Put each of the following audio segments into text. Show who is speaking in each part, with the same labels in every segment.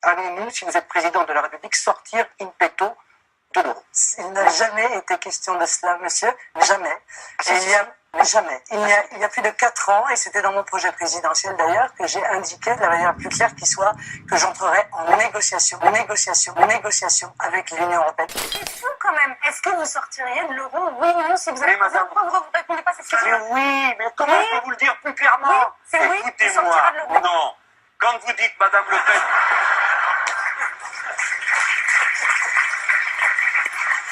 Speaker 1: allons-nous, si vous êtes président de la République, sortir in petto de l'euro?
Speaker 2: Il n'a jamais été question de cela, monsieur. Jamais. Jamais. Il y a plus de 4 ans, et c'était dans mon projet présidentiel d'ailleurs, que j'ai indiqué de la manière plus claire qui soit que j'entrerai en négociation avec l'Union européenne.
Speaker 3: C'est fou quand même. Est-ce que vous sortiriez de l'euro? Oui ou non? Si vous avez
Speaker 1: madame.
Speaker 3: pourquoi vous ne répondez pas à cette question?
Speaker 1: Mais oui, mais comment je peux vous le dire plus clairement?
Speaker 3: Oui, c'est oui,
Speaker 1: écoutez-moi.
Speaker 3: de l'euro.
Speaker 1: Non. Quand vous dites, Madame Le Pen...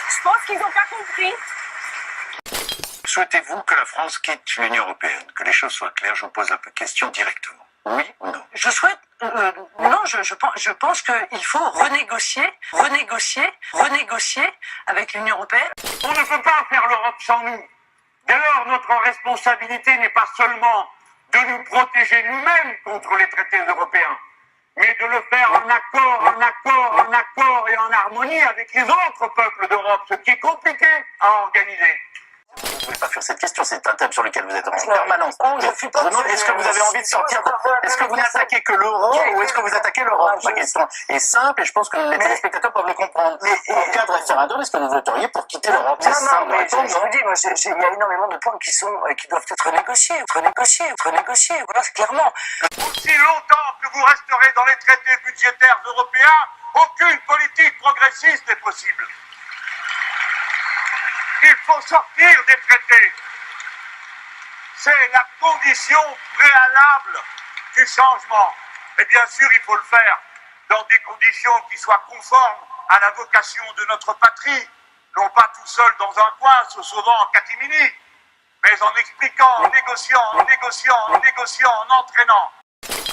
Speaker 3: Je pense qu'ils n'ont pas compris.
Speaker 4: Souhaitez-vous que la France quitte l'Union européenne? Que les choses soient claires, je vous pose la question directement. Oui ou non?
Speaker 2: Je souhaite... non, je pense qu'il faut renégocier avec l'Union européenne.
Speaker 1: On ne peut pas faire l'Europe sans nous. Dès lors, notre responsabilité n'est pas seulement de nous protéger nous-mêmes contre les traités européens, mais de le faire en accord et en harmonie avec les autres peuples d'Europe, ce qui est compliqué à organiser.
Speaker 4: Vous ne pouvez pas faire cette question, c'est un thème sur lequel vous êtes en permanence.
Speaker 2: Est-ce
Speaker 4: que vous avez envie de sortir? Est-ce que vous n'attaquez que l'euro ou est-ce que vous attaquez l'Europe? La question est simple et je pense que les téléspectateurs peuvent le comprendre. En cas de référendum, est-ce que vous voteriez pour quitter l'Europe? C'est simple de répondre.
Speaker 2: Je vous dis, moi, il y a énormément de points qui doivent être négociés. Voilà, clairement.
Speaker 1: Aussi longtemps que vous resterez dans les traités budgétaires européens, aucune politique progressiste n'est possible. Il faut sortir des traités. C'est la condition préalable du changement. Et bien sûr, il faut le faire dans des conditions qui soient conformes à la vocation de notre patrie, non pas tout seul dans un coin, se sauvant en catimini, mais en expliquant, en négociant, en entraînant.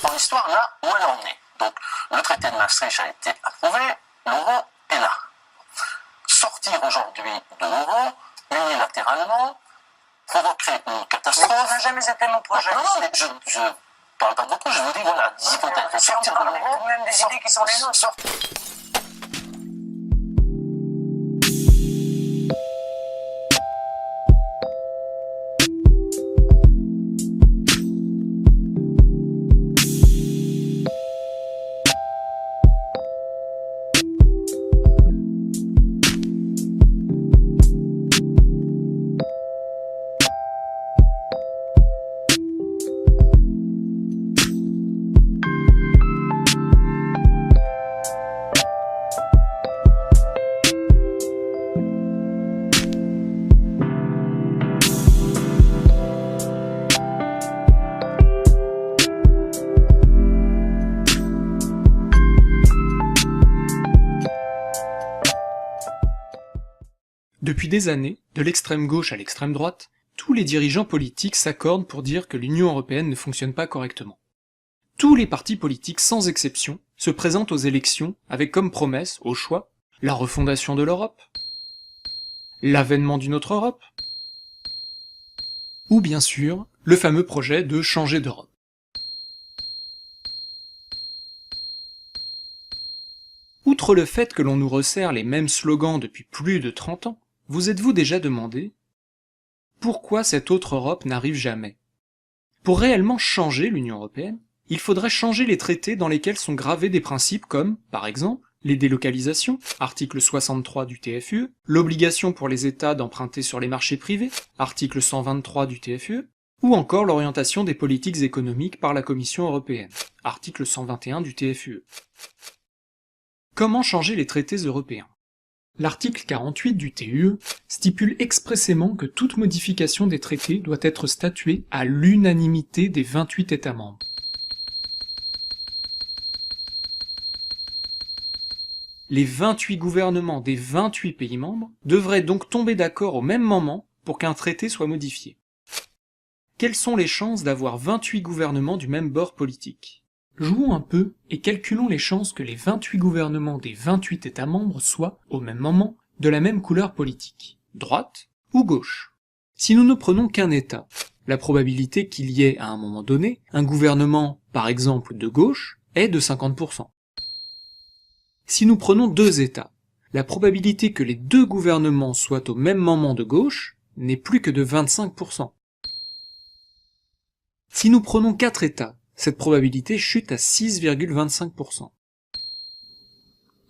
Speaker 4: Dans l'histoire, là où elle en est. Donc, le traité de Maastricht a été approuvé, l'euro est là. Sortir aujourd'hui de l'euro, unilatéralement, provoquerait une catastrophe.
Speaker 2: Ça n'a jamais été mon projet.
Speaker 4: Non, mais je parle pas beaucoup, je vous dis, voilà, des hypothèses. Sortir de l'euro,
Speaker 2: même des idées qui sont les nôtres.
Speaker 5: Depuis des années, de l'extrême gauche à l'extrême droite, tous les dirigeants politiques s'accordent pour dire que l'Union européenne ne fonctionne pas correctement. Tous les partis politiques, sans exception, se présentent aux élections avec comme promesse, au choix, la refondation de l'Europe, l'avènement d'une autre Europe, ou bien sûr, le fameux projet de changer d'Europe. Outre le fait que l'on nous resserre les mêmes slogans depuis plus de 30 ans, vous êtes-vous déjà demandé pourquoi cette autre Europe n'arrive jamais? Pour réellement changer l'Union européenne, il faudrait changer les traités dans lesquels sont gravés des principes comme, par exemple, les délocalisations, article 63 du TFUE, l'obligation pour les États d'emprunter sur les marchés privés, article 123 du TFUE, ou encore l'orientation des politiques économiques par la Commission européenne, article 121 du TFUE. Comment changer les traités européens? L'article 48 du TUE stipule expressément que toute modification des traités doit être statuée à l'unanimité des 28 États membres. Les 28 gouvernements des 28 pays membres devraient donc tomber d'accord au même moment pour qu'un traité soit modifié. Quelles sont les chances d'avoir 28 gouvernements du même bord politique? Jouons un peu et calculons les chances que les 28 gouvernements des 28 États membres soient, au même moment, de la même couleur politique, droite ou gauche. Si nous ne prenons qu'un État, la probabilité qu'il y ait, à un moment donné, un gouvernement, par exemple de gauche, est de 50%. Si nous prenons deux États, la probabilité que les deux gouvernements soient au même moment de gauche n'est plus que de 25%. Si nous prenons 4 États, cette probabilité chute à 6,25%.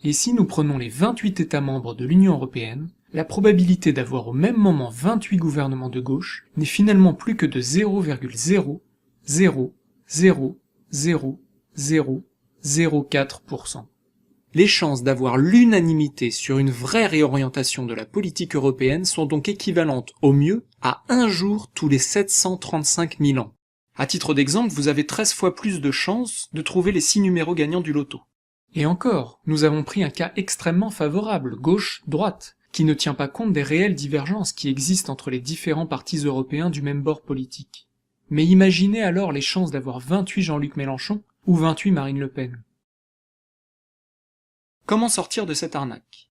Speaker 5: Et si nous prenons les 28 États membres de l'Union européenne, la probabilité d'avoir au même moment 28 gouvernements de gauche n'est finalement plus que de 0,0000004%. Les chances d'avoir l'unanimité sur une vraie réorientation de la politique européenne sont donc équivalentes au mieux à un jour tous les 735 000 ans. À titre d'exemple, vous avez 13 fois plus de chances de trouver les 6 numéros gagnants du loto. Et encore, nous avons pris un cas extrêmement favorable, gauche-droite, qui ne tient pas compte des réelles divergences qui existent entre les différents partis européens du même bord politique. Mais imaginez alors les chances d'avoir 28 Jean-Luc Mélenchon ou 28 Marine Le Pen. Comment sortir de cette arnaque?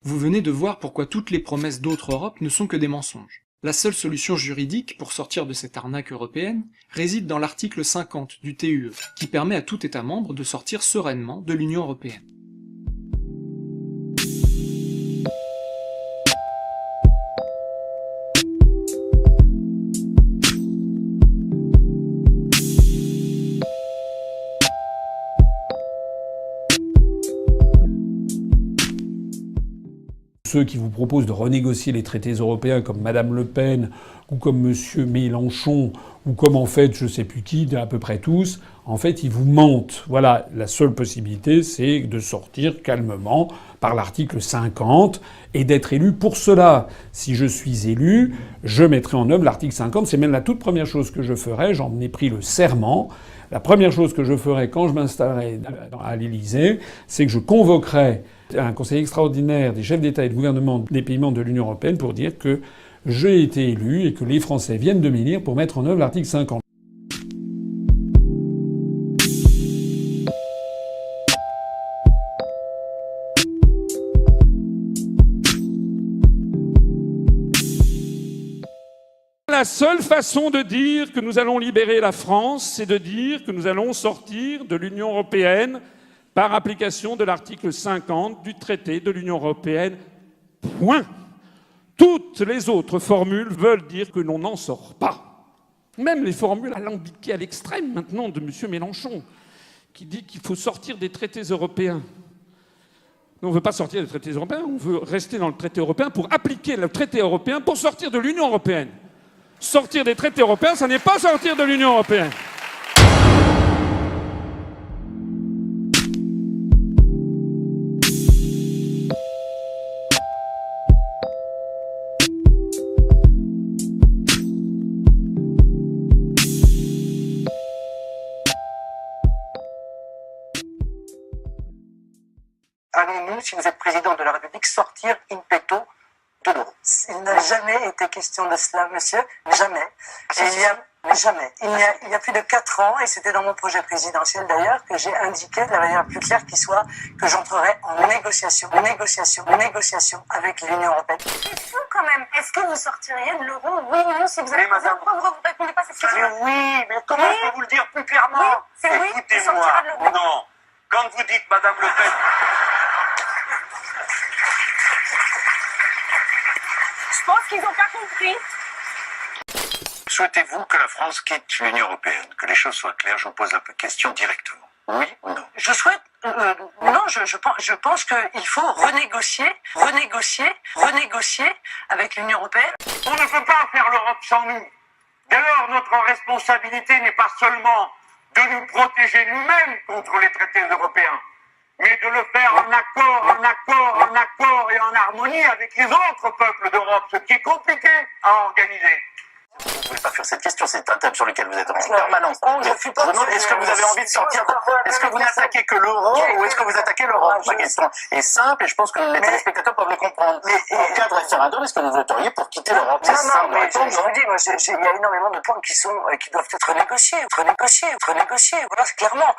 Speaker 5: Vous venez de voir pourquoi toutes les promesses d'autres Europe ne sont que des mensonges. La seule solution juridique pour sortir de cette arnaque européenne réside dans l'article 50 du TUE, qui permet à tout État membre de sortir sereinement de l'Union européenne.
Speaker 6: Ceux qui vous proposent de renégocier les traités européens comme Madame Le Pen ou comme Monsieur Mélenchon ou comme en fait je sais plus qui, à peu près tous, en fait ils vous mentent. Voilà, la seule possibilité c'est de sortir calmement par l'article 50 et d'être élu pour cela. Si je suis élu, je mettrai en œuvre l'article 50, c'est même la toute première chose que je ferai, j'en ai pris le serment. La première chose que je ferai quand je m'installerai à l'Élysée, c'est que je convoquerai un conseil extraordinaire des chefs d'État et de gouvernement des pays membres de l'Union européenne pour dire que j'ai été élu et que les Français viennent de m'élire pour mettre en œuvre l'article 50. La seule façon de dire que nous allons libérer la France, c'est de dire que nous allons sortir de l'Union européenne par application de l'article 50 du traité de l'Union européenne. Point. Toutes les autres formules veulent dire que l'on n'en sort pas. Même les formules alambiquées à l'extrême maintenant de M. Mélenchon, qui dit qu'il faut sortir des traités européens. On ne veut pas sortir des traités européens, on veut rester dans le traité européen pour appliquer le traité européen pour sortir de l'Union européenne. Sortir des traités européens, ça n'est pas sortir de l'Union européenne.
Speaker 2: Allons-nous, si vous êtes président de la République, sortir in petto de l'euro? Il n'a jamais été question de cela, monsieur. Jamais. Jamais. Il y a plus de 4 ans, et c'était dans mon projet présidentiel d'ailleurs, que j'ai indiqué de la manière la plus claire qui soit que j'entrerai en négociation avec l'Union européenne.
Speaker 3: C'est fou quand même. Est-ce que vous sortiriez de l'euro? Oui ou non? Si vous avez besoin de preuves, vous ne répondez pas à cette question.
Speaker 1: Oui, mais comment je peux vous le dire plus clairement?
Speaker 3: Oui, c'est oui, tu sortiras de l'euro.
Speaker 1: Non. Quand vous dites Madame Le Pen...
Speaker 3: Je pense qu'ils n'ont pas compris.
Speaker 4: Souhaitez-vous que la France quitte l'Union européenne? Que les choses soient claires, je vous pose la question directement. Oui ou non?
Speaker 2: Je souhaite... non, je pense qu'il faut renégocier avec l'Union européenne.
Speaker 1: On ne peut pas faire l'Europe sans nous. Dès lors, notre responsabilité n'est pas seulement de nous protéger nous-mêmes contre les traités européens, mais de le faire en accord et en harmonie avec les autres peuples d'Europe, ce qui est compliqué à organiser.
Speaker 4: Vous ne pouvez pas faire cette question, c'est un thème sur lequel vous êtes en permanence. Est-ce que vous avez envie de sortir? Est-ce que vous n'attaquez que l'euro ou est-ce que vous attaquez l'Europe? Ma question est simple et je pense que les téléspectateurs peuvent le comprendre. En cas de référendum, est-ce que vous voteriez pour quitter l'Europe?
Speaker 2: Non, mais je vous dis, moi, il y a énormément de points qui doivent être négociés. Voilà, clairement.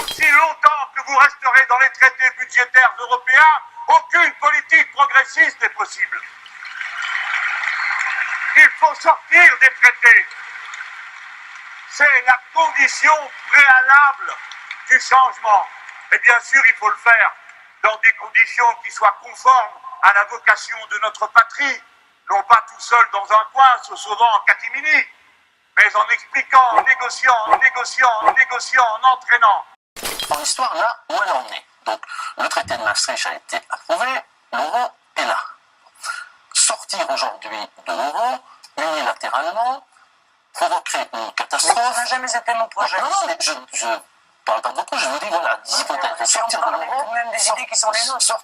Speaker 1: Aussi longtemps que vous resterez dans les traités budgétaires européens, aucune politique progressiste n'est possible. Il faut sortir des traités. C'est la condition préalable du changement. Et bien sûr, il faut le faire dans des conditions qui soient conformes à la vocation de notre patrie, non pas tout seul dans un coin, se sauvant en catimini, mais en expliquant, en négociant, en entraînant.
Speaker 4: En histoire, là où elle en est. Donc, le traité de Maastricht a été approuvé, l'euro est là. Sortir aujourd'hui de l'euro, unilatéralement, provoquerait une catastrophe.
Speaker 2: Ça n'a jamais été mon projet.
Speaker 4: Non, mais je parle pas beaucoup, je vous dis, voilà, des hypothèses. Sortir de l'euro,
Speaker 2: quand même des idées qui sont les nôtres.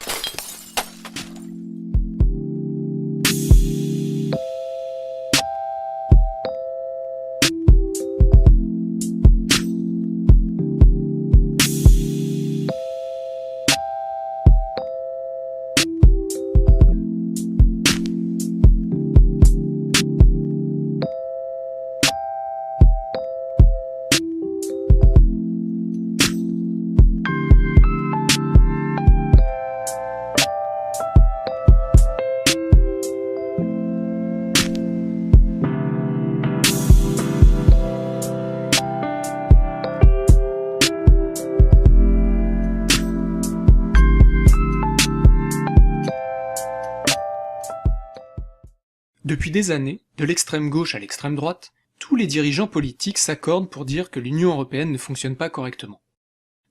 Speaker 5: Depuis des années, de l'extrême gauche à l'extrême droite, tous les dirigeants politiques s'accordent pour dire que l'Union européenne ne fonctionne pas correctement.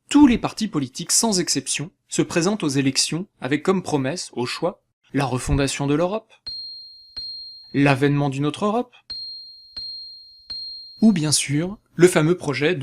Speaker 5: Tous les partis politiques, sans exception, se présentent aux élections avec comme promesse, au choix, la refondation de l'Europe, l'avènement d'une autre Europe, ou bien sûr, le fameux projet de